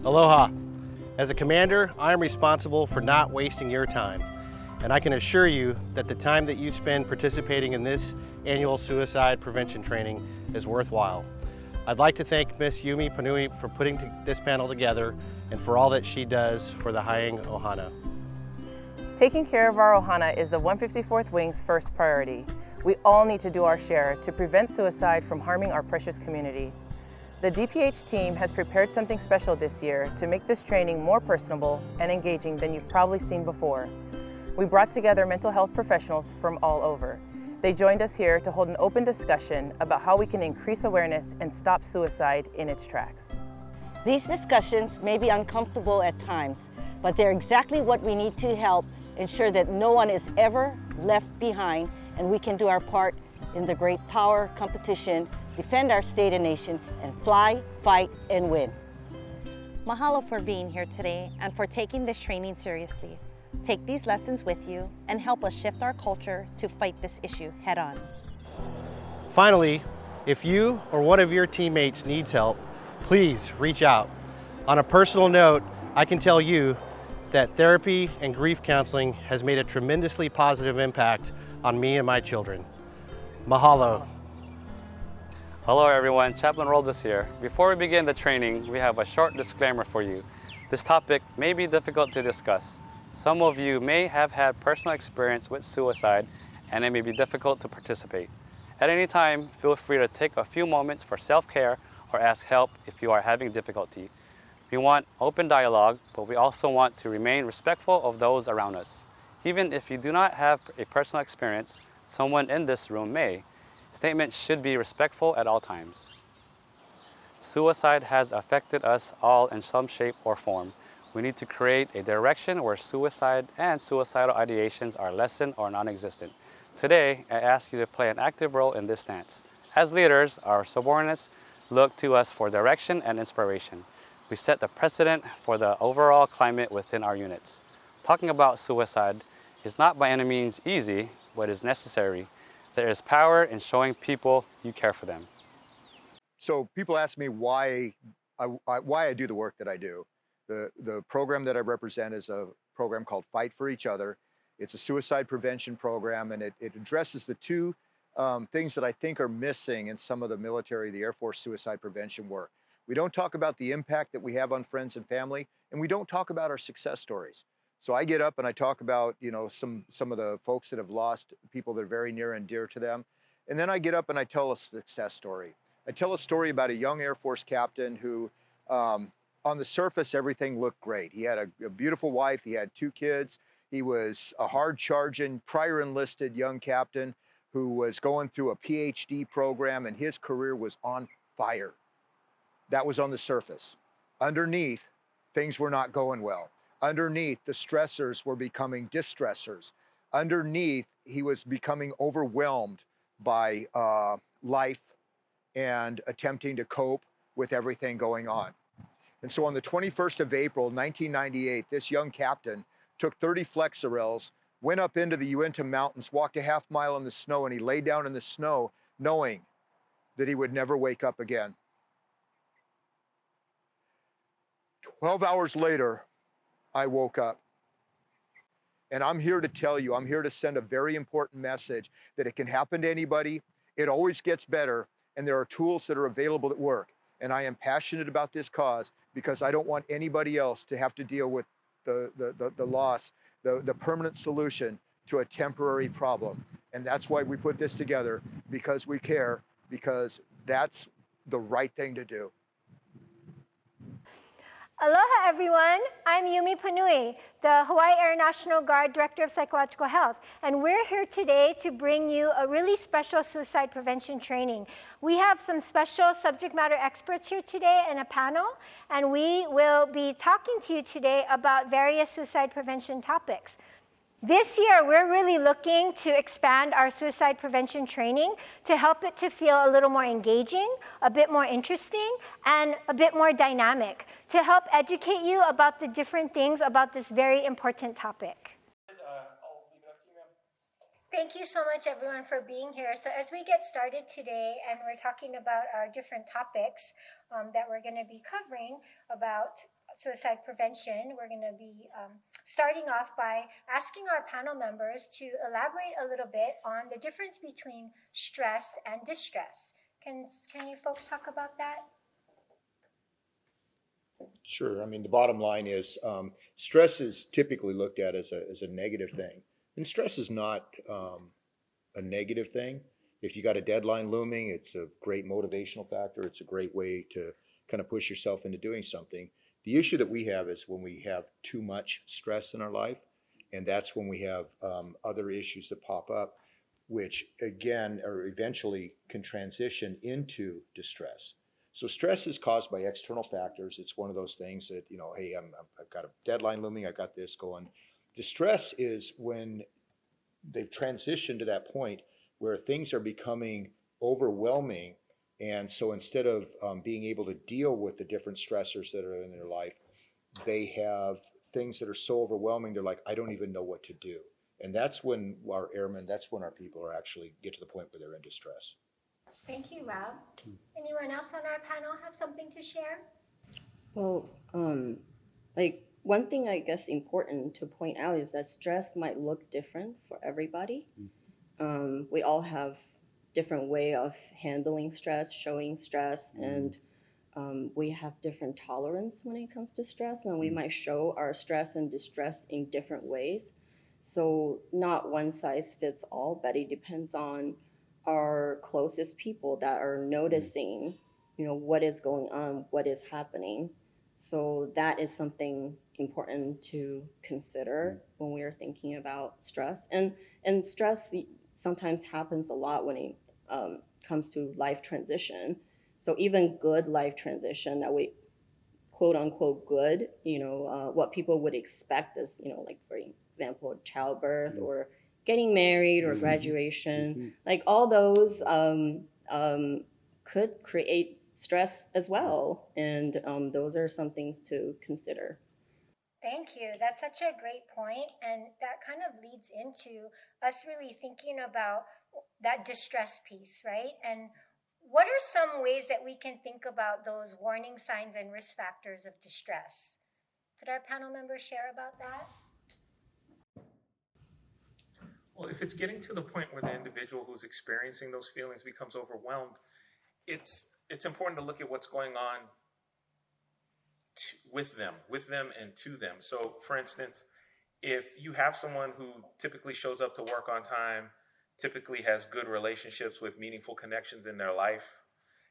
Aloha. As a commander, I am responsible for not wasting your time. And I can assure you that the time that you spend participating in this annual suicide prevention training is worthwhile. I'd like to thank Ms. Yumi Panui for putting this panel together and for all that she does for the Haeang Ohana. Taking care of our Ohana is the 154th Wing's first priority. We all need to do our share to prevent suicide from harming our precious community. The DPH team has prepared something special this year to make this training more personable and engaging than you've probably seen before. We brought together mental health professionals from all over. They joined us here to hold an open discussion about how we can increase awareness and stop suicide in its tracks. These discussions may be uncomfortable at times, but they're exactly what we need to help ensure that no one is ever left behind and we can do our part in the great power competition, defend our state and nation, and fly, fight, and win. Mahalo for being here today and for taking this training seriously. Take these lessons with you and help us shift our culture to fight this issue head on. Finally, if you or one of your teammates needs help, please reach out. On a personal note, I can tell you that therapy and grief counseling has made a tremendously positive impact on me and my children. Mahalo. Hello everyone, Chaplain Roldus here. Before we begin the training, we have a short disclaimer for you. This topic may be difficult to discuss. Some of you may have had personal experience with suicide and it may be difficult to participate. At any time, feel free to take a few moments for self-care or ask help if you are having difficulty. We want open dialogue, but we also want to remain respectful of those around us. Even if you do not have a personal experience, someone in this room may. Statements should be respectful at all times. Suicide has affected us all in some shape or form. We need to create a direction where suicide and suicidal ideations are lessened or non-existent. Today, I ask you to play an active role in this stance. As leaders, our subordinates look to us for direction and inspiration. We set the precedent for the overall climate within our units. Talking about suicide is not by any means easy, but is necessary. There is power in showing people you care for them. So people ask me why I do the work that I do. The program that I represent is a program called Fight for Each Other. It's a suicide prevention program, and it addresses the two things that I think are missing in some of the military, the Air Force suicide prevention work. We don't talk about the impact that we have on friends and family, and we don't talk about our success stories. So I get up and I talk about, some of the folks that have lost people that are very near and dear to them. And then I get up and I tell a success story. I tell a story about a young Air Force captain who, on the surface, everything looked great. He had a beautiful wife. He had 2 kids. He was a hard-charging, prior enlisted young captain who was going through a PhD program, and his career was on fire. That was on the surface. Underneath, things were not going well. Underneath, the stressors were becoming distressors. Underneath, he was becoming overwhelmed by life and attempting to cope with everything going on. And so on the 21st of April, 1998, this young captain took 30 Flexerils, went up into the Uinta Mountains, walked a half mile in the snow, and he lay down in the snow knowing that he would never wake up again. 12 hours later, I woke up. And I'm here to tell you, I'm here to send a very important message that it can happen to anybody. It always gets better, and there are tools that are available that work. And I am passionate about this cause because I don't want anybody else to have to deal with the loss, the permanent solution to a temporary problem. And that's why we put this together, because we care, because that's the right thing to do. Aloha everyone, I'm Yumi Panui, the Hawaii Air National Guard Director of Psychological Health, and we're here today to bring you a really special suicide prevention training. We have some special subject matter experts here today in a panel, and we will be talking to you today about various suicide prevention topics. This year, we're really looking to expand our suicide prevention training to help it to feel a little more engaging, a bit more interesting, and a bit more dynamic, to help educate you about the different things about this very important topic. Thank you so much, everyone, for being here. So as we get started today, and we're talking about our different topics that we're going to be covering about suicide prevention, we're going to be starting off by asking our panel members to elaborate a little bit on the difference between stress and distress. Can you folks talk about that? Sure. I mean, the bottom line is stress is typically looked at as a negative thing. And stress is not a negative thing. If you got a deadline looming, it's a great motivational factor. It's a great way to kind of push yourself into doing something. The issue that we have is when we have too much stress in our life, and that's when we have other issues that pop up, which again, or eventually can transition into distress. So stress is caused by external factors. It's one of those things that, you know, hey, I've got a deadline looming, I got this going. Distress is when they've transitioned to that point where things are becoming overwhelming. And so instead of being able to deal with the different stressors that are in their life, they have things that are so overwhelming, they're like, I don't even know what to do. And that's when our airmen, that's when our people are actually get to the point where they're in distress. Thank you, Rob. Anyone else on our panel have something to share? Well, like one thing I guess important to point out is that stress might look different for everybody. We all have different way of handling stress, showing stress, and we have different tolerance when it comes to stress, and we might show our stress and distress in different ways. So not one size fits all, but it depends on our closest people that are noticing, you know, what is going on, what is happening. So that is something important to consider when we are thinking about stress. And stress sometimes happens a lot when it comes to life transition. So even good life transition that we quote unquote good, you know, what people would expect is, you know, like for example, childbirth or getting married or graduation, like all those could create stress as well. And those are some things to consider. Thank you. That's such a great point, and that kind of leads into us really thinking about that distress piece, right? And what are some ways that we can think about those warning signs and risk factors of distress? Could our panel members share about that? Well, if it's getting to the point where the individual who's experiencing those feelings becomes overwhelmed, it's important to look at what's going on with them and to them. So, for instance, if you have someone who typically shows up to work on time, typically has good relationships with meaningful connections in their life,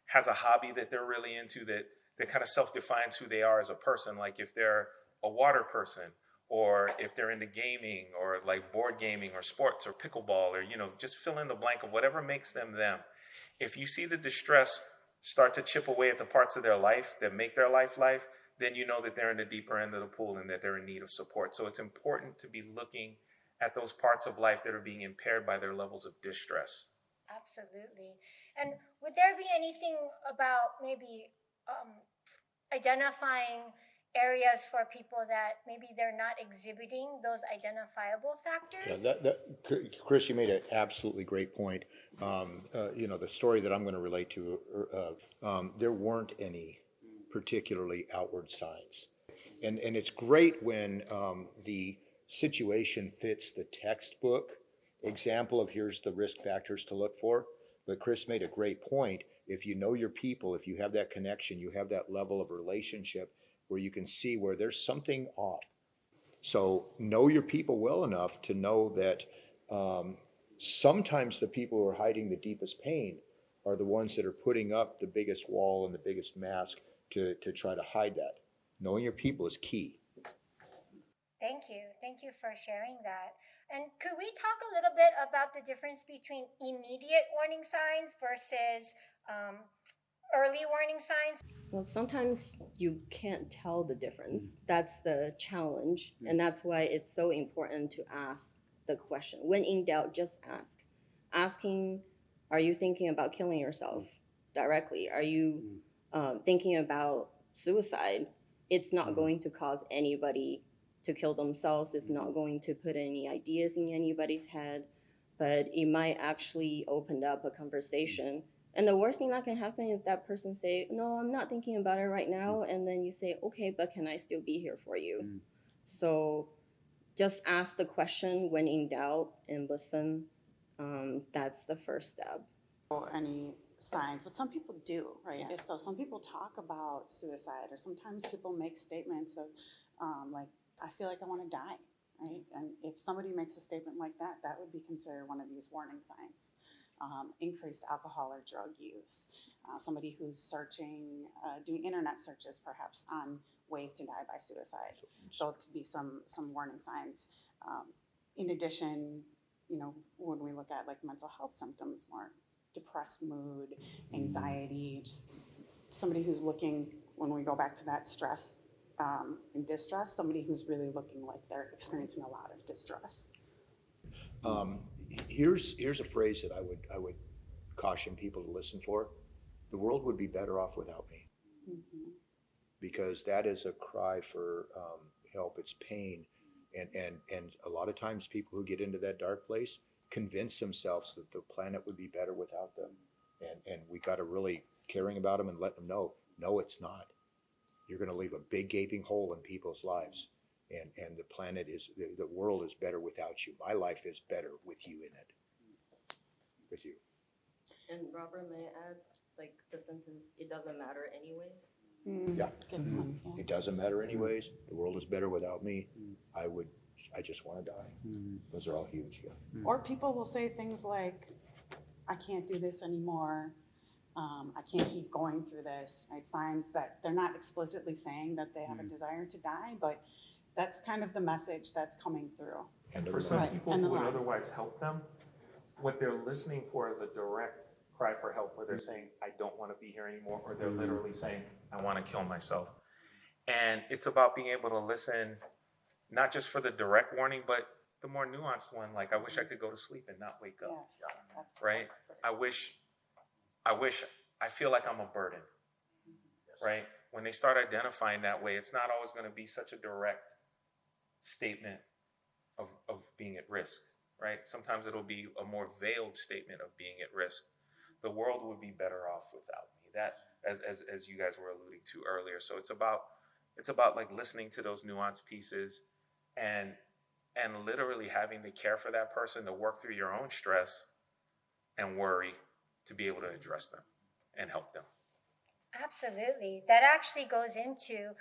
has a hobby that they're really into that kind of self-defines who they are as a person, like if they're a water person, or if they're into gaming or like board gaming or sports or pickleball, or, you know, just fill in the blank of whatever makes them them. If you see the distress start to chip away at the parts of their life that make their life, then you know that they're in the deeper end of the pool and that they're in need of support. So it's important to be looking at those parts of life that are being impaired by their levels of distress. Absolutely. And would there be anything about maybe identifying areas for people that maybe they're not exhibiting those identifiable factors? Yeah, Chris, you made an absolutely great point. You know, the story that I'm going to relate to, there weren't any particularly outward signs. And it's great when the situation fits the textbook example of here's the risk factors to look for. But Chris made a great point. If you know your people, if you have that connection, you have that level of relationship where you can see where there's something off. So know your people well enough to know that sometimes the people who are hiding the deepest pain are the ones that are putting up the biggest wall and the biggest mask to try to hide that. Knowing your people is key. Thank you. Thank you for sharing that. And could we talk a little bit about the difference between immediate warning signs versus early warning signs? Well, sometimes you can't tell the difference. That's the challenge. And that's why it's so important to ask the question. When in doubt, just ask. Asking, are you thinking about killing yourself directly? Are you thinking about suicide? It's not going to cause anybody to kill themselves. It's not going to put any ideas in anybody's head, but it might actually open up a conversation And the worst thing that can happen is that person say, no, I'm not thinking about it right now. And then you say, okay, but can I still be here for you? So just ask the question when in doubt and listen. That's the first step. Any signs, but some people do, right? Yeah. So some people talk about suicide, or sometimes people make statements of like, I feel like I want to die, right? And if somebody makes a statement like that, that would be considered one of these warning signs. Increased alcohol or drug use, somebody who's searching, doing internet searches perhaps on ways to die by suicide. Those could be some warning signs. In addition, you know, when we look at like mental health symptoms, more depressed mood, anxiety, just somebody who's looking, when we go back to that stress and distress, somebody who's really looking like they're experiencing a lot of distress. Here's a phrase that I would caution people to listen for. The world would be better off without me. Mm-hmm. Because that is a cry for help. It's pain. And a lot of times people who get into that dark place convince themselves that the planet would be better without them. And we got to really caring about them and let them know, no, it's not. You're going to leave a big gaping hole in people's lives. And the planet is, the world is better without you. My life is better with you in it. With you. And Robert, may I add, like the sentence, it doesn't matter anyways? Yeah. It doesn't matter anyways. The world is better without me. I just want to die. Those are all huge, yeah. Or people will say things like, I can't do this anymore. I can't keep going through this, right? Signs that they're not explicitly saying that they have a desire to die, but that's kind of the message that's coming through. And for some people who would otherwise help them, what they're listening for is a direct cry for help, where they're saying, I don't want to be here anymore, or they're literally saying, I want to kill myself. And it's about being able to listen, not just for the direct warning, but the more nuanced one, like, I wish I could go to sleep and not wake up. Yes, that's right? I feel like I'm a burden, right? When they start identifying that way, it's not always going to be such a direct statement of being at risk, right? Sometimes it'll be a more veiled statement of being at risk. The world would be better off without me. That, as you guys were alluding to earlier. So it's about like listening to those nuanced pieces and literally having to care for that person, to work through your own stress and worry, to be able to address them and help them. Absolutely. That actually goes into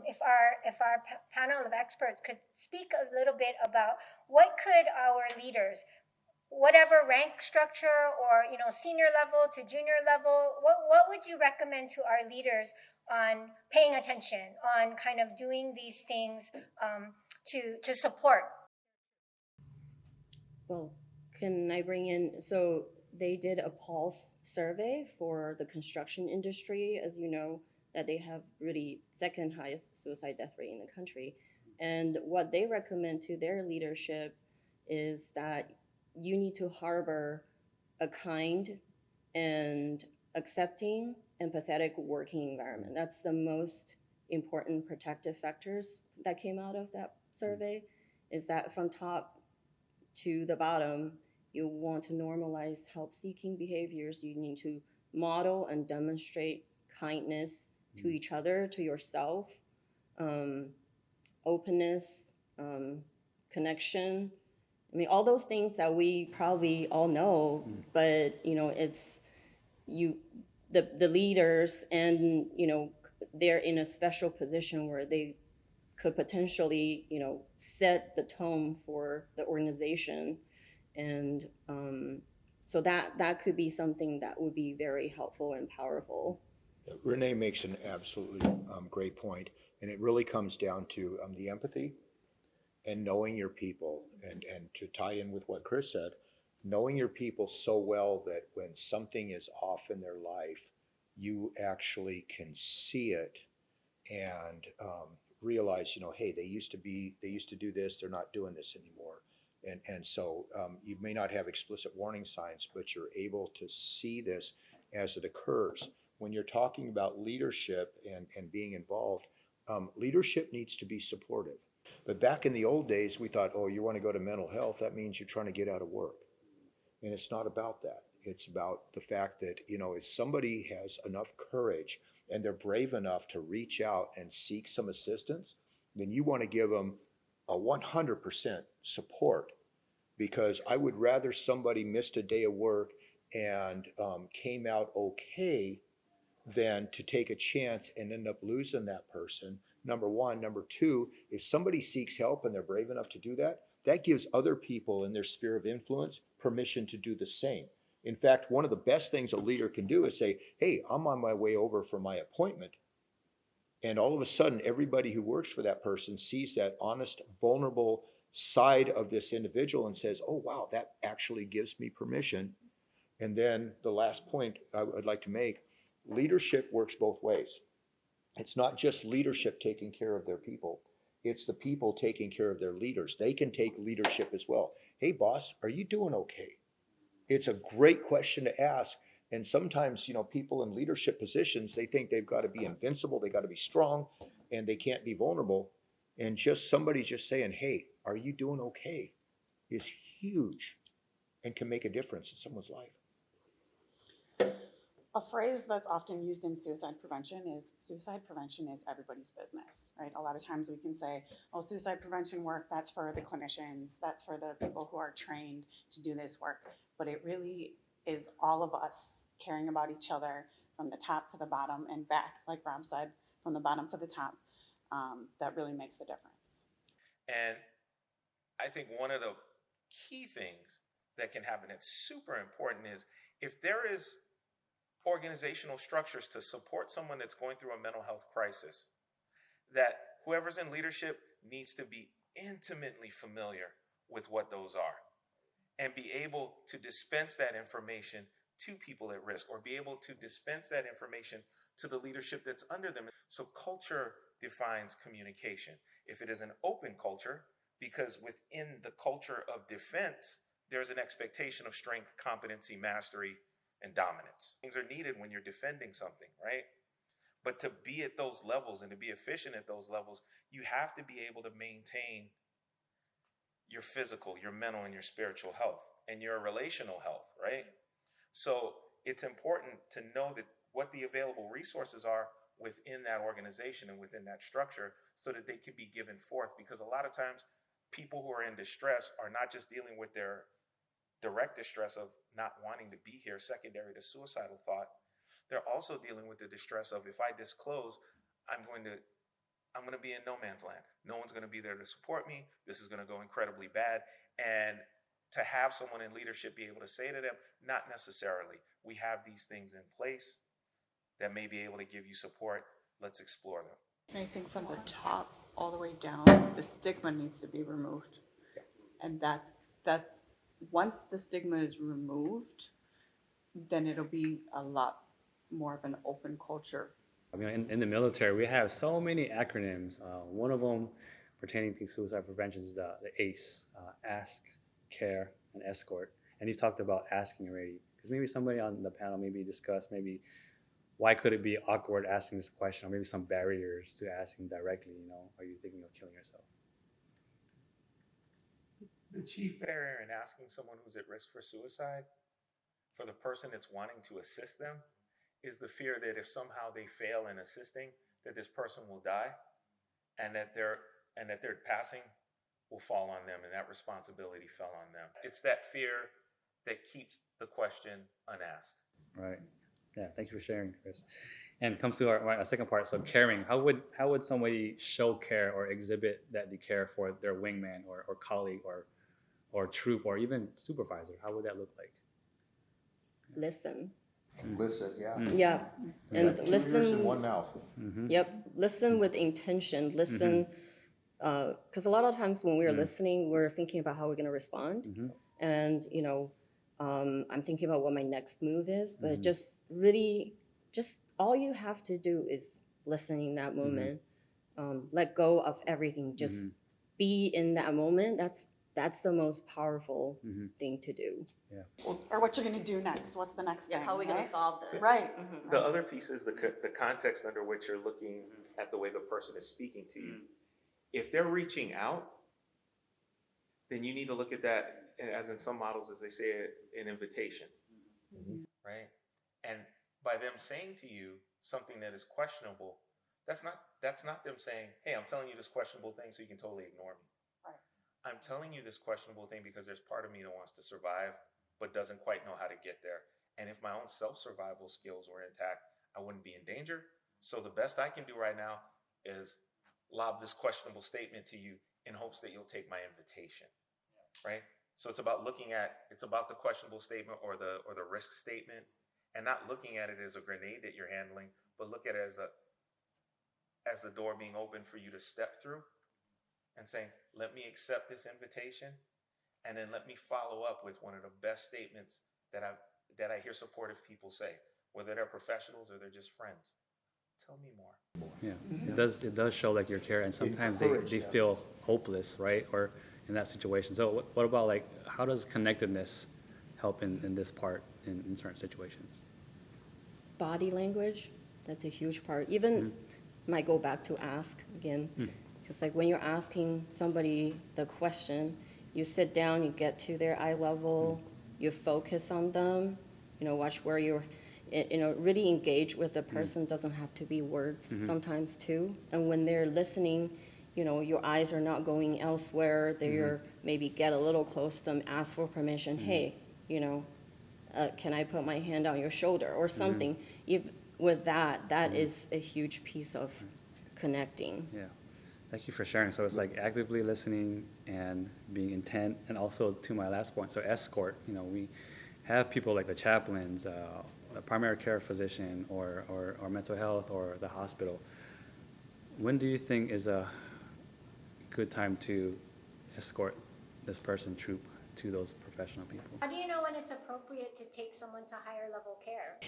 if our panel of experts could speak a little bit about what could our leaders, whatever rank structure or senior level to junior level, what would you recommend to our leaders on paying attention, on kind of doing these things to support? Well, can I bring in, so they did a pulse survey for the construction industry, as you know, that they have really second highest suicide death rate in the country. And what they recommend to their leadership is that you need to harbor a kind and accepting, empathetic working environment. That's the most important protective factors that came out of that survey, is that from top to the bottom, you want to normalize help-seeking behaviors. You need to model and demonstrate kindness to each other, to yourself, openness, connection. I mean, all those things that we probably all know, but it's the leaders, and they're in a special position where they could potentially set the tone for the organization. And so that could be something that would be very helpful and powerful. Renee makes an absolutely great point, and it really comes down to the empathy and knowing your people, and to tie in with what Chris said, knowing your people so well that when something is off in their life, you actually can see it and realize, hey, they used to do this, they're not doing this anymore. And so you may not have explicit warning signs, but you're able to see this as it occurs. When you're talking about leadership and being involved, leadership needs to be supportive. But back in the old days, we thought, oh, you want to go to mental health, that means you're trying to get out of work. And it's not about that. It's about the fact that, if somebody has enough courage and they're brave enough to reach out and seek some assistance, then you want to give them a 100% support, because I would rather somebody missed a day of work and came out okay than to take a chance and end up losing that person. Number one. Number two, if somebody seeks help and they're brave enough to do that, that gives other people in their sphere of influence permission to do the same. In fact, one of the best things a leader can do is say, hey, I'm on my way over for my appointment. And all of a sudden, everybody who works for that person sees that honest, vulnerable side of this individual and says, oh, wow, that actually gives me permission. And then the last point I'd like to make, leadership works both ways. It's not just leadership taking care of their people. It's the people taking care of their leaders. They can take leadership as well. Hey, boss, are you doing okay? It's a great question to ask. And sometimes, people in leadership positions, they think they've got to be invincible, they got to be strong, and they can't be vulnerable. And just somebody just saying, hey, are you doing okay, is huge and can make a difference in someone's life. A phrase that's often used in suicide prevention is everybody's business, right? A lot of times we can say, oh, suicide prevention work, that's for the clinicians, that's for the people who are trained to do this work. But it really is all of us caring about each other from the top to the bottom and back, like Rob said, from the bottom to the top, that really makes the difference. And I think one of the key things that can happen that's super important is if there is organizational structures to support someone that's going through a mental health crisis, that whoever's in leadership needs to be intimately familiar with what those are and be able to dispense that information to people at risk, or be able to dispense that information to the leadership that's under them. So culture defines communication. If it is an open culture, because within the culture of defense, there's an expectation of strength, competency, mastery, and dominance. Things are needed when you're defending something, right? But to be at those levels and to be efficient at those levels, you have to be able to maintain your physical, your mental, and your spiritual health, and your relational health, right? So it's important to know that what the available resources are within that organization and within that structure so that they can be given forth. Because a lot of times people who are in distress are not just dealing with their direct distress of not wanting to be here, secondary to suicidal thought. They're also dealing with the distress of, if I disclose, I'm going to be in no man's land. No one's going to be there to support me. This is going to go incredibly bad. And to have someone in leadership be able to say to them, not necessarily. We have these things in place that may be able to give you support. Let's explore them. And I think from the top all the way down, the stigma needs to be removed. And that once the stigma is removed, then it'll be a lot more of an open culture. I mean, in the military, we have so many acronyms. One of them pertaining to suicide prevention is the ACE, ask, care, and escort. And you talked about asking already, because maybe somebody on the panel maybe discussed maybe why could it be awkward asking this question, or maybe some barriers to asking directly, are you thinking of killing yourself? The chief barrier in asking someone who's at risk for suicide, for the person that's wanting to assist them, is the fear that if somehow they fail in assisting, that this person will die, and that their passing will fall on them, and that responsibility fell on them. It's that fear that keeps the question unasked. Right. Yeah. Thank you for sharing, Chris. And comes to our second part. So caring. How would somebody show care or exhibit that they care for their wingman or colleague or troop or even supervisor? How would that look like? Listen. Listen, yeah. Yeah. And Two listen. ears and one mouth. Mm-hmm. Yep. Listen with intention. Listen. Because a lot of times when we're listening, we're thinking about how we're going to respond. Mm-hmm. And, I'm thinking about what my next move is. But just really, all you have to do is listen in that moment. Let go of everything. Just be in that moment. That's the most powerful thing to do. Yeah. Or what you're going to do next. What's the next thing? How are we going to solve this? Right. The other piece is the context under which you're looking at the way the person is speaking to you. If they're reaching out, then you need to look at that as in some models, as they say, an invitation. right? And by them saying to you something that is questionable, that's not them saying, hey, I'm telling you this questionable thing so you can totally ignore me. Right. I'm telling you this questionable thing because there's part of me that wants to survive but doesn't quite know how to get there. And if my own self-survival skills were intact, I wouldn't be in danger. So the best I can do right now is lob this questionable statement to you in hopes that you'll take my invitation, right? So it's about the questionable statement or the risk statement, and not looking at it as a grenade that you're handling, but look at it as the door being open for you to step through and saying, let me accept this invitation, and then let me follow up with one of the best statements that I hear supportive people say, whether they're professionals or they're just friends. Tell me more. Yeah, it does show like your care, and sometimes they feel hopeless, right? Or in that situation. So what about like, how does connectedness help in this part in certain situations? Body language, that's a huge part. Even might go back to ask again, because like when you're asking somebody the question, you sit down, you get to their eye level, you focus on them, watch where you're, really engage with the person. Doesn't have to be words sometimes too. And when they're listening, your eyes are not going elsewhere. They're maybe get a little close to them, ask for permission. Hey, can I put my hand on your shoulder or something? With that is a huge piece of connecting. Yeah. Thank you for sharing. So it's like actively listening and being intent, and also to my last point, so escort, we have people like the chaplains, a primary care physician, or mental health, or the hospital. When do you think is a good time to escort this person, troop, to those professional people? How do you know when it's appropriate to take someone to higher level care?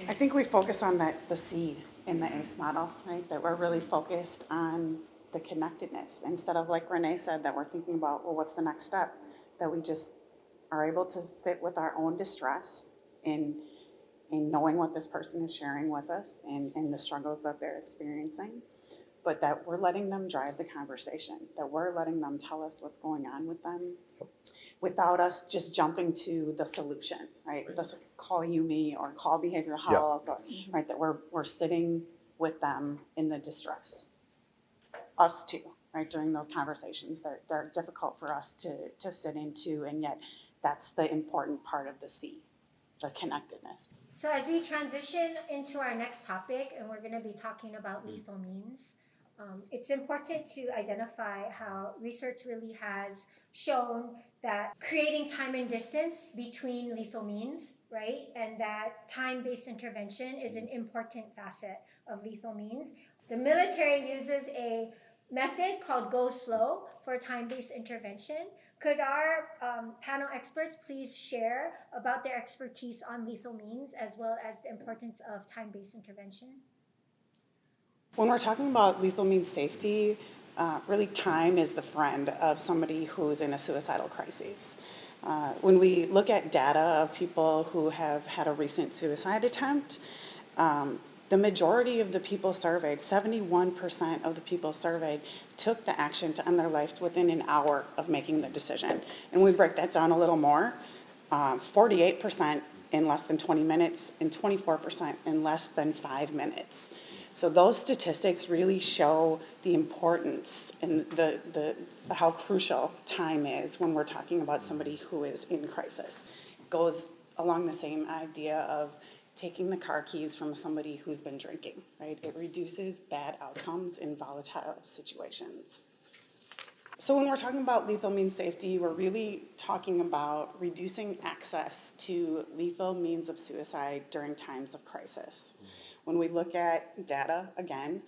I think we focus on the C in the ACE model, right? That we're really focused on the connectedness instead of, like Renee said, that we're thinking about, well, what's the next step? That we just are able to sit with our own distress in knowing what this person is sharing with us and the struggles that they're experiencing, but that we're letting them drive the conversation, that we're letting them tell us what's going on with them without us just jumping to the solution, right? Let's call UME or call behavioral health, or, right? That we're sitting with them in the distress. Us too, right? During those conversations, they're difficult for us to sit into, and yet that's the important part of the C, the connectedness. So as we transition into our next topic, and we're going to be talking about lethal means, it's important to identify how research really has shown that creating time and distance between lethal means, right, and that time-based intervention is an important facet of lethal means. The military uses a method called go slow for time-based intervention. Could our panel experts please share about their expertise on lethal means as well as the importance of time-based intervention? When we're talking about lethal means safety, really time is the friend of somebody who's in a suicidal crisis. When we look at data of people who have had a recent suicide attempt, the majority of the people surveyed, 71% of the people surveyed, took the action to end their lives within an hour of making the decision. And we break that down a little more. 48% in less than 20 minutes and 24% in less than 5 minutes. So those statistics really show the importance and the how crucial time is when we're talking about somebody who is in crisis. It goes along the same idea of taking the car keys from somebody who's been drinking, right? It reduces bad outcomes in volatile situations. So when we're talking about lethal means safety, we're really talking about reducing access to lethal means of suicide during times of crisis. When we look at data, again,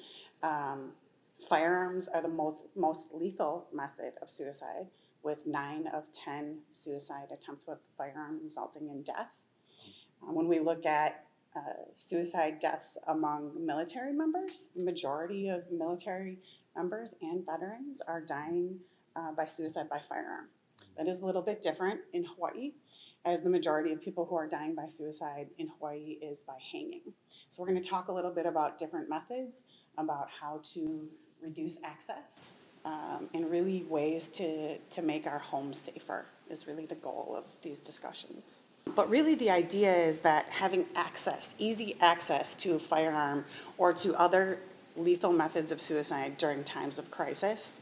firearms are the most lethal method of suicide, with 9 of 10 suicide attempts with firearm resulting in death. When we look at suicide deaths among military members, the majority of military members and veterans are dying by suicide by firearm. That is a little bit different in Hawaii, as the majority of people who are dying by suicide in Hawaii is by hanging. So we're going to talk a little bit about different methods, about how to reduce access, and really ways to make our homes safer is really the goal of these discussions. But really the idea is that having access, easy access to a firearm or to other lethal methods of suicide during times of crisis,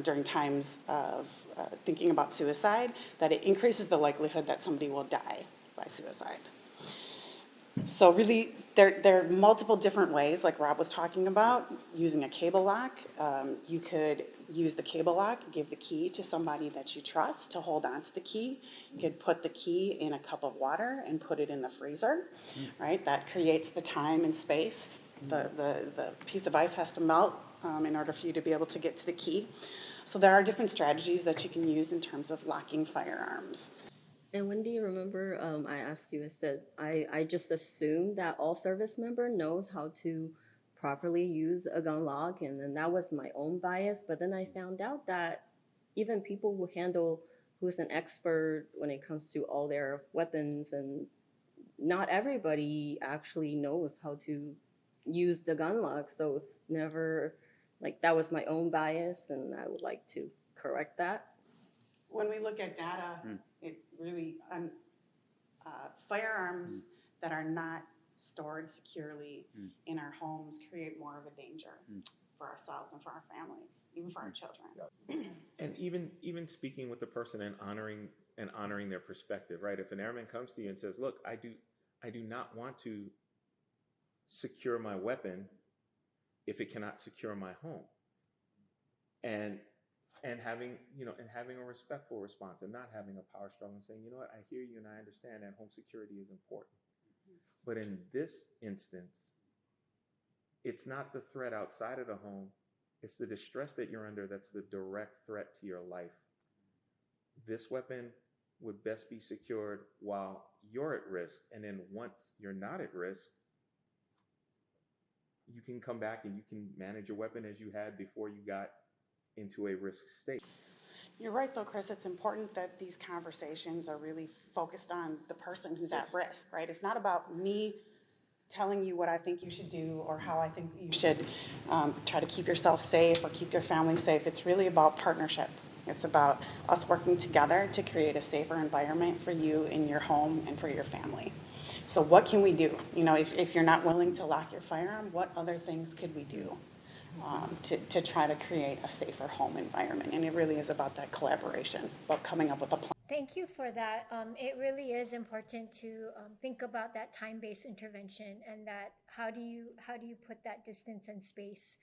during times of thinking about suicide, that it increases the likelihood that somebody will die by suicide. So really, there are multiple different ways, like Rob was talking about, using a cable lock. You could use the cable lock, give the key to somebody that you trust to hold on to the key. You could put the key in a cup of water and put it in the freezer, right? That creates the time and space. The piece of ice has to melt in order for you to be able to get to the key. So there are different strategies that you can use in terms of locking firearms. And when do you remember I asked you, I said, I just assumed that all service member knows how to properly use a gun lock, and then that was my own bias. But then I found out that even people who is an expert when it comes to all their weapons, and not everybody actually knows how to use the gun lock. So never, like, that was my own bias, and I would like to correct that. When we look at data, it really, firearms that are not stored securely in our homes create more of a danger for ourselves and for our families, even for our children. And even speaking with the person and honoring their perspective, right? If an airman comes to you and says, "Look, I do not want to secure my weapon if it cannot secure my home," and having a respectful response and not having a power struggle and saying, "You know what, I hear you and I understand that home security is important." But in this instance, it's not the threat outside of the home, it's the distress that you're under that's the direct threat to your life. This weapon would best be secured while you're at risk, and then once you're not at risk, you can come back and you can manage your weapon as you had before you got into a risk state. You're right, though, Chris. It's important that these conversations are really focused on the person who's at risk, right? It's not about me telling you what I think you should do or how I think you should try to keep yourself safe or keep your family safe. It's really about partnership. It's about us working together to create a safer environment for you in your home and for your family. So what can we do? You know, if you're not willing to lock your firearm, what other things could we do to try to create a safer home environment? And it really is about that collaboration, about coming up with a plan. Thank you for that. It really is important to think about that time-based intervention, and that how do you put that distance and space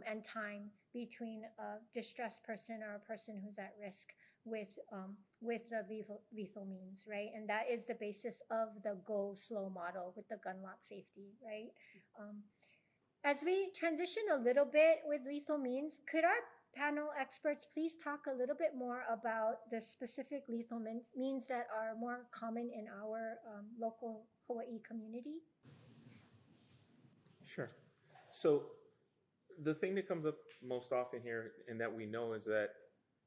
and time between a distressed person or a person who's at risk with the lethal means, right? And that is the basis of the go slow model with the gun lock safety, right? As we transition a little bit with lethal means, could our panel experts please talk a little bit more about the specific lethal means that are more common in our local Hawaii community? Sure. So the thing that comes up most often here and that we know is that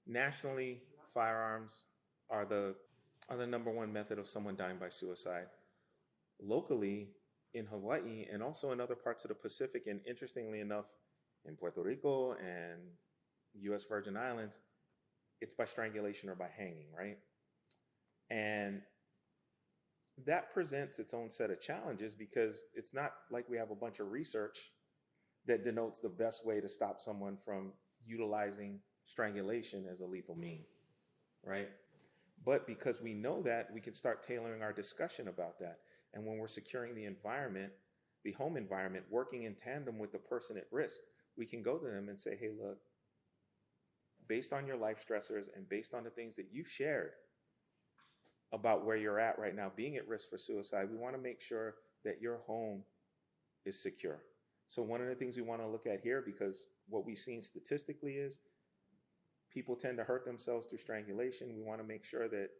nationally, firearms are the number one method of someone dying by suicide. Locally, in Hawaii and also in other parts of the Pacific, and interestingly enough, in Puerto Rico and U.S. Virgin Islands, it's by strangulation or by hanging, right? And that presents its own set of challenges because it's not like we have a bunch of research that denotes the best way to stop someone from utilizing strangulation as a lethal mean, right? But because we know that, we can start tailoring our discussion about that. And when we're securing the environment, the home environment, working in tandem with the person at risk, we can go to them and say, "Hey, look, based on your life stressors and based on the things that you've shared about where you're at right now, being at risk for suicide, we want to make sure that your home is secure." So one of the things we want to look at here, because what we've seen statistically is people tend to hurt themselves through strangulation. We want to make sure that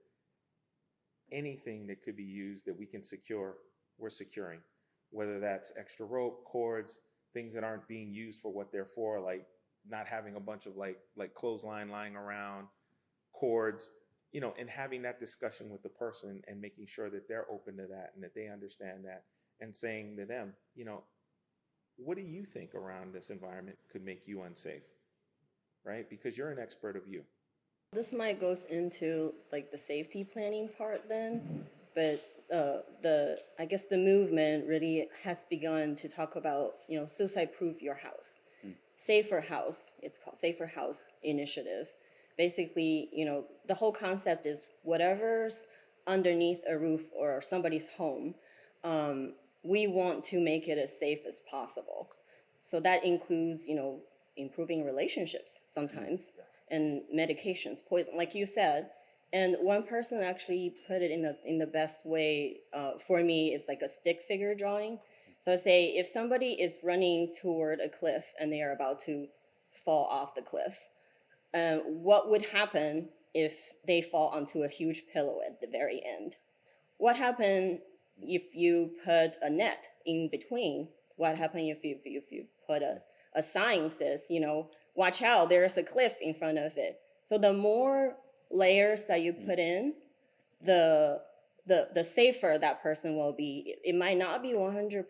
anything that could be used that we can secure, we're securing, whether that's extra rope, cords, things that aren't being used for what they're for, like not having a bunch of like clothesline lying around, cords, and having that discussion with the person and making sure that they're open to that and that they understand that, and saying to them, what do you think around this environment could make you unsafe, right? Because you're an expert of you. This might goes into like the safety planning part then, but I guess the movement really has begun to talk about, suicide-proof your house, safer house. It's called Safer House Initiative. Basically, the whole concept is whatever's underneath a roof or somebody's home, we want to make it as safe as possible. So that includes, improving relationships sometimes, and medications, poison, like you said. And one person actually put it in the best way for me is like a stick figure drawing. So I'd say if somebody is running toward a cliff and they are about to fall off the cliff, what would happen if they fall onto a huge pillow at the very end? What happened if you put a net in between? What happened if you put a sign says, watch out, there's a cliff in front of it. So the more layers that you put in, the safer that person will be. It might not be 100%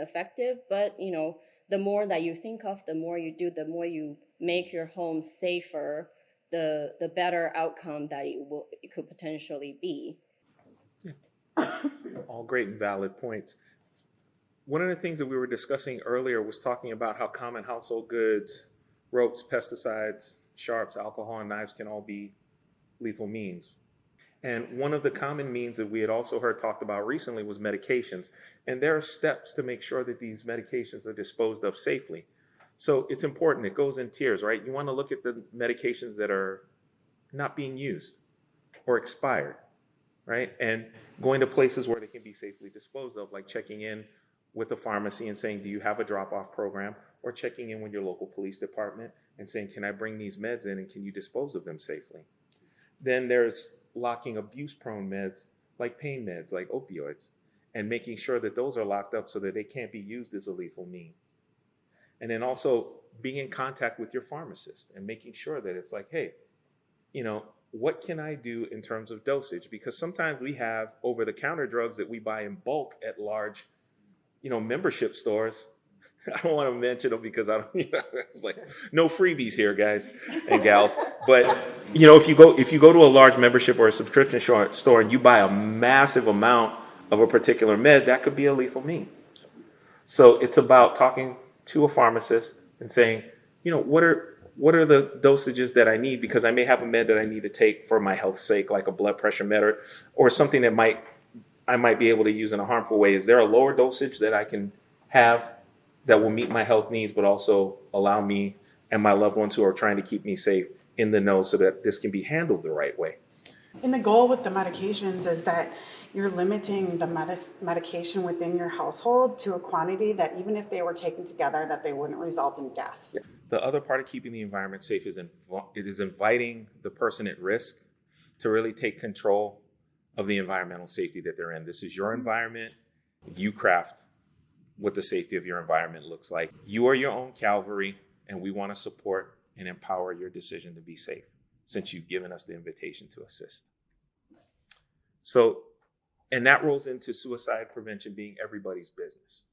effective, but the more that you think of, the more you do, the more you make your home safer, the better outcome that it could potentially be. All great and valid points. One of the things that we were discussing earlier was talking about how common household goods, ropes, pesticides, sharps, alcohol, and knives can all be lethal means. And one of the common means that we had also heard talked about recently was medications. And there are steps to make sure that these medications are disposed of safely. So it's important. It goes in tiers, right? You want to look at the medications that are not being used or expired, right? And going to places where they can be safely disposed of, like checking in with the pharmacy and saying, do you have a drop-off program? Or checking in with your local police department and saying, can I bring these meds in and can you dispose of them safely? Then there's locking abuse-prone meds, like pain meds, like opioids, and making sure that those are locked up so that they can't be used as a lethal mean. And then also being in contact with your pharmacist and making sure that it's like, hey, what can I do in terms of dosage? Because sometimes we have over-the-counter drugs that we buy in bulk at large, membership stores. I don't want to mention them because it's like no freebies here, guys and gals. But if you go to a large membership or a subscription store and you buy a massive amount of a particular med, that could be a lethal mean. So it's about talking to a pharmacist and saying, what are the dosages that I need? Because I may have a med that I need to take for my health's sake, like a blood pressure med or something that I might be able to use in a harmful way. Is there a lower dosage that I can have that will meet my health needs, but also allow me and my loved ones who are trying to keep me safe in the know so that this can be handled the right way? And the goal with the medications is that you're limiting the medication within your household to a quantity that even if they were taken together, that they wouldn't result in death. Yeah. The other part of keeping the environment safe is it is inviting the person at risk to really take control of the environmental safety that they're in. This is your environment. You craft what the safety of your environment looks like. You are your own Calvary, and we want to support and empower your decision to be safe since you've given us the invitation to assist. So, and that rolls into suicide prevention being everybody's business.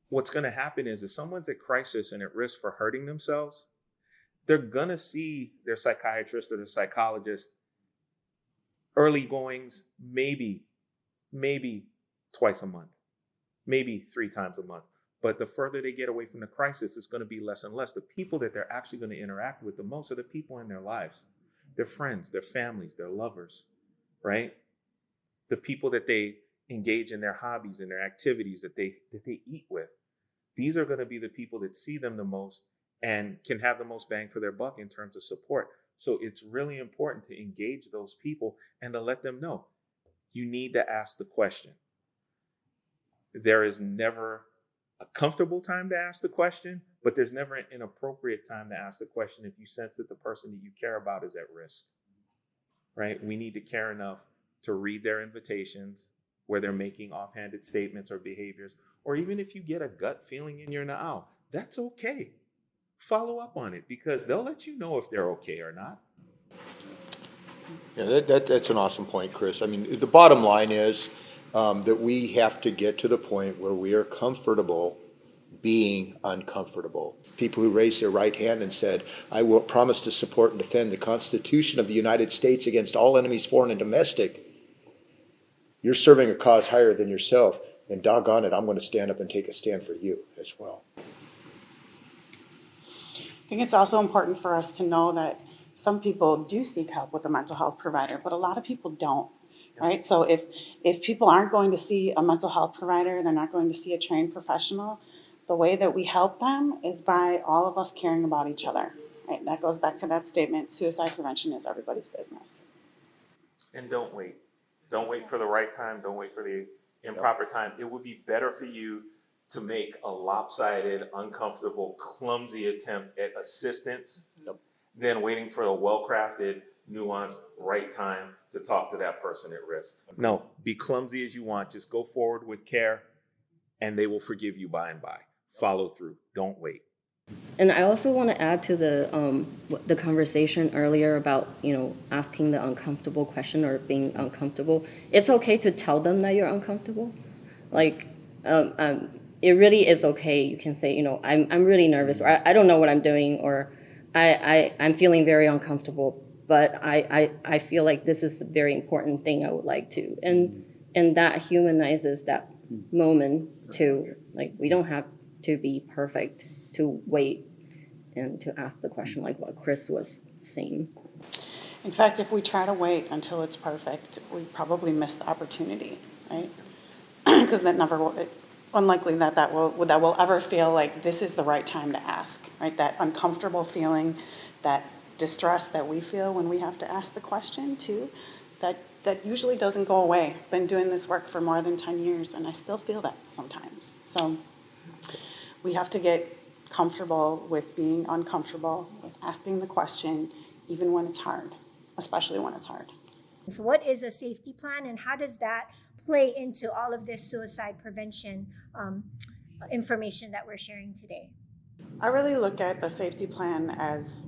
What's going to happen is if someone's at crisis and at risk for hurting themselves, they're going to see their psychiatrist or their psychologist early goings, maybe twice a month, maybe 3 times a month. But the further they get away from the crisis, it's going to be less and less. The people that they're actually going to interact with the most are the people in their lives, their friends, their families, their lovers, right? The people that they engage in their hobbies and their activities that they eat with. These are going to be the people that see them the most and can have the most bang for their buck in terms of support. So it's really important to engage those people and to let them know you need to ask the question. There is never a comfortable time to ask the question, but there's never an inappropriate time to ask the question if you sense that the person that you care about is at risk, right? We need to care enough to read their invitations where they're making offhanded statements or behaviors, or even if you get a gut feeling in your now, that's okay. Follow up on it because they'll let you know if they're okay or not. Yeah, that's an awesome point, Chris. I mean, the bottom line is that we have to get to the point where we are comfortable being uncomfortable. People who raised their right hand and said, I will promise to support and defend the Constitution of the United States against all enemies, foreign and domestic. you're serving a cause higher than yourself, and doggone it, I'm going to stand up and take a stand for you as well. I think it's also important for us to know that some people do seek help with a mental health provider, but a lot of people don't, right? So if people aren't going to see a mental health provider, they're not going to see a trained professional, the way that we help them is by all of us caring about each other, right? That goes back to that statement, suicide prevention is everybody's business. And don't wait. Don't wait for the right time. Don't wait for the improper time. It would be better for you to make a lopsided, uncomfortable, clumsy attempt at assistance than waiting for a well-crafted, nuanced, right time to talk to that person at risk. No, be clumsy as you want. Just go forward with care, and they will forgive you by and by. Follow through. Don't wait. And I also want to add to the conversation earlier about, asking the uncomfortable question or being uncomfortable. It's okay to tell them that you're uncomfortable. Like, it really is okay. You can say, I'm really nervous, or I don't know what I'm doing, or I'm feeling very uncomfortable, but I feel like this is a very important thing I would like to. And that humanizes that moment too. Like, we don't have to be perfect to wait and to ask the question, like what Chris was saying. In fact, if we try to wait until it's perfect, we probably miss the opportunity, right? Because that never will, unlikely that will ever feel like this is the right time to ask, right? That uncomfortable feeling, that distress that we feel when we have to ask the question too, that usually doesn't go away. I've been doing this work for more than 10 years and I still feel that sometimes. So we have to get comfortable with being uncomfortable, with asking the question, even when it's hard, especially when it's hard. So what is a safety plan, and how does that play into all of this suicide prevention information that we're sharing today? I really look at the safety plan as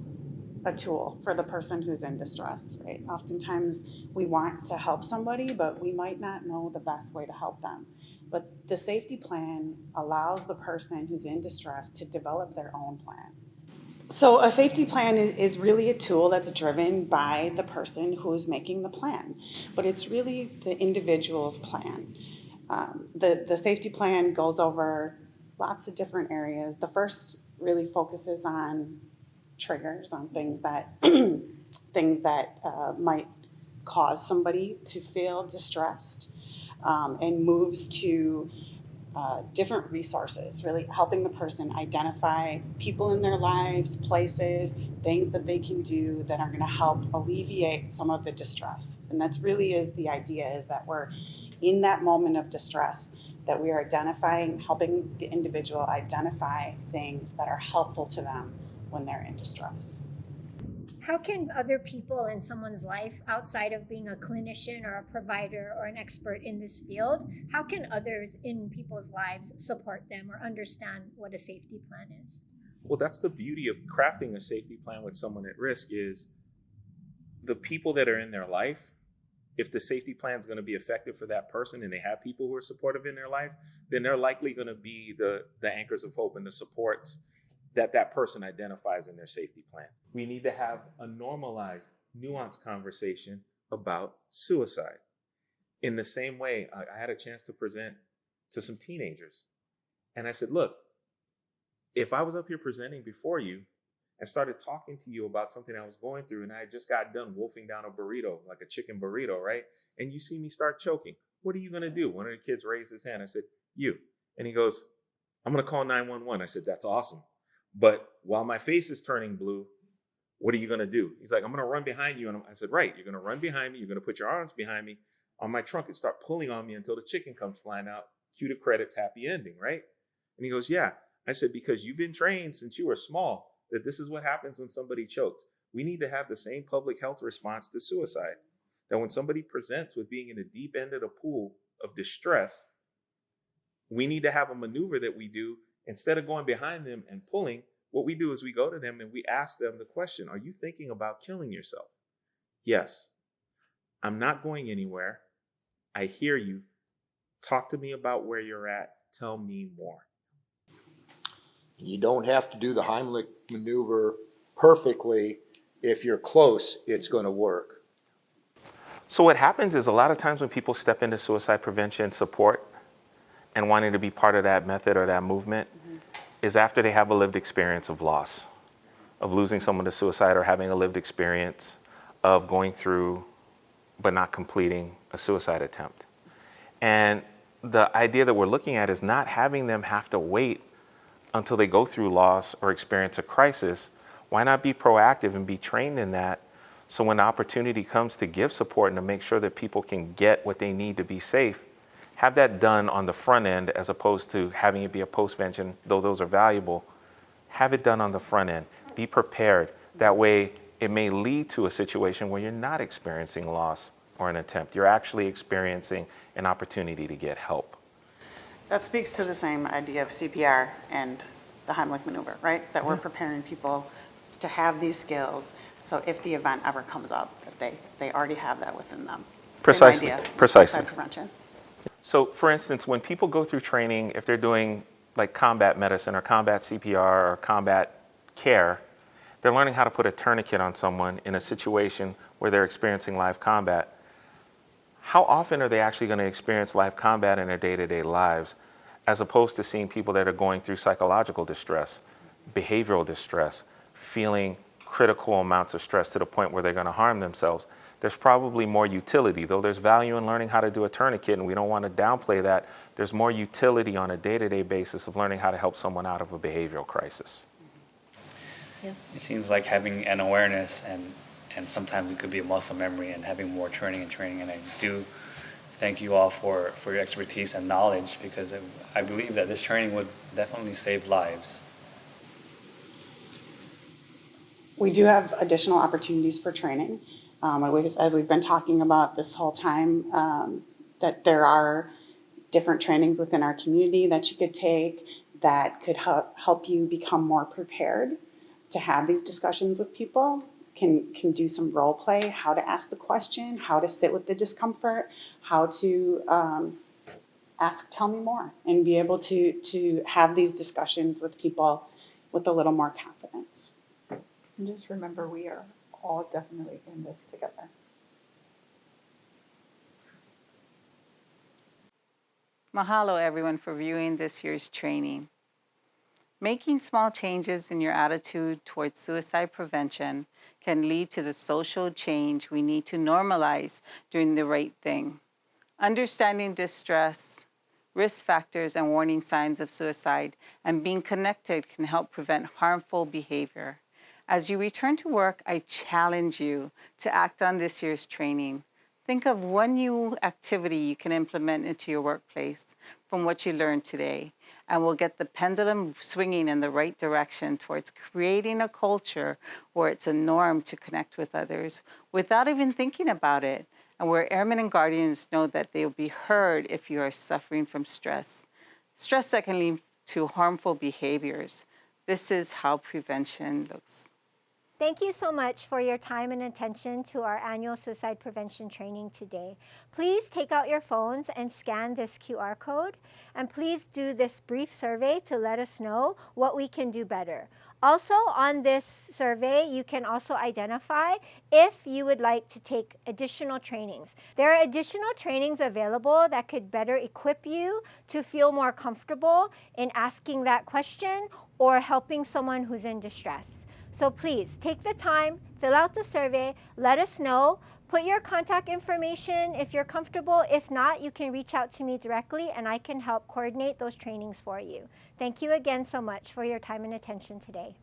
a tool for the person who's in distress, right? Oftentimes we want to help somebody, but we might not know the best way to help them. But the safety plan allows the person who's in distress to develop their own plan. So a safety plan is really a tool that's driven by the person who's making the plan, but it's really the individual's plan. The safety plan goes over lots of different areas. The first really focuses on triggers, on things that might cause somebody to feel distressed, and moves to different resources, really helping the person identify people in their lives, places, things that they can do that are going to help alleviate some of the distress. And that's really is the idea, is that we're in that moment of distress, that we are identifying, helping the individual identify things that are helpful to them when they're in distress. How can other people in someone's life, outside of being a clinician or a provider or an expert in this field, how can others in people's lives support them or understand what a safety plan is? Well, that's the beauty of crafting a safety plan with someone at risk, is the people that are in their life, if the safety plan is going to be effective for that person and they have people who are supportive in their life, then they're likely going to be the anchors of hope and the supports that person identifies in their safety plan. We need to have a normalized, nuanced conversation about suicide. In the same way, I had a chance to present to some teenagers. And I said, look, if I was up here presenting before you and started talking to you about something I was going through, and I had just got done wolfing down a burrito, like a chicken burrito, right? And you see me start choking, what are you going to do? One of the kids raised his hand. I said, you. And he goes, I'm going to call 911. I said, that's awesome. But while my face is turning blue, what are you going to do? He's like, I'm going to run behind you. And I said, right, you're going to run behind me. You're going to put your arms behind me on my trunk and start pulling on me until the chicken comes flying out. Cue to credits, happy ending, right? And he goes, yeah. I said, because you've been trained since you were small that this is what happens when somebody chokes. We need to have the same public health response to suicide. That when somebody presents with being in the deep end of the pool of distress, we need to have a maneuver that we do. Instead of going behind them and pulling, what we do is we go to them and we ask them the question, are you thinking about killing yourself? Yes. I'm not going anywhere. I hear you. Talk to me about where you're at. Tell me more. You don't have to do the Heimlich maneuver perfectly. If you're close, it's going to work. So what happens is a lot of times when people step into suicide prevention support and wanting to be part of that method or that movement is after they have a lived experience of loss, of losing someone to suicide or having a lived experience of going through but not completing a suicide attempt. And the idea that we're looking at is not having them have to wait until they go through loss or experience a crisis. Why not be proactive and be trained in that, so when the opportunity comes to give support and to make sure that people can get what they need to be safe, have that done on the front end as opposed to having it be a post-vention, though those are valuable. Have it done on the front end. Be prepared. That way it may lead to a situation where you're not experiencing loss or an attempt. You're actually experiencing an opportunity to get help. That speaks to the same idea of CPR and the Heimlich maneuver, right? That we're preparing people to have these skills, so if the event ever comes up, that they already have that within them. Precisely. Same idea. Precisely. Suicide prevention. So for instance, when people go through training, if they're doing like combat medicine or combat CPR or combat care, they're learning how to put a tourniquet on someone in a situation where they're experiencing live combat. How often are they actually going to experience live combat in their day-to-day lives, as opposed to seeing people that are going through psychological distress, behavioral distress, feeling critical amounts of stress to the point where they're going to harm themselves? There's probably more utility, though there's value in learning how to do a tourniquet, and we don't want to downplay that. There's more utility on a day-to-day basis of learning how to help someone out of a behavioral crisis. It seems like having an awareness, and sometimes it could be a muscle memory, and having more training, and I do thank you all for your expertise and knowledge, because I believe that this training would definitely save lives. We do have additional opportunities for training. As we've been talking about this whole time, that there are different trainings within our community that you could take that could help you become more prepared to have these discussions with people. Can do some role play, how to ask the question, how to sit with the discomfort, how to ask, tell me more, and be able to have these discussions with people with a little more confidence. And just remember, we are all definitely in this together. Mahalo, everyone, for viewing this year's training. Making small changes in your attitude towards suicide prevention can lead to the social change we need to normalize doing the right thing. Understanding distress, risk factors, and warning signs of suicide, and being connected can help prevent harmful behavior. As you return to work, I challenge you to act on this year's training. Think of one new activity you can implement into your workplace from what you learned today, and we'll get the pendulum swinging in the right direction towards creating a culture where it's a norm to connect with others without even thinking about it, and where airmen and guardians know that they will be heard if you are suffering from stress. Stress that can lead to harmful behaviors. This is how prevention looks. Thank you so much for your time and attention to our annual suicide prevention training today. Please take out your phones and scan this QR code, and please do this brief survey to let us know what we can do better. Also, on this survey, you can also identify if you would like to take additional trainings. There are additional trainings available that could better equip you to feel more comfortable in asking that question or helping someone who's in distress. So please take the time, fill out the survey, let us know, put your contact information if you're comfortable. If not, you can reach out to me directly and I can help coordinate those trainings for you. Thank you again so much for your time and attention today.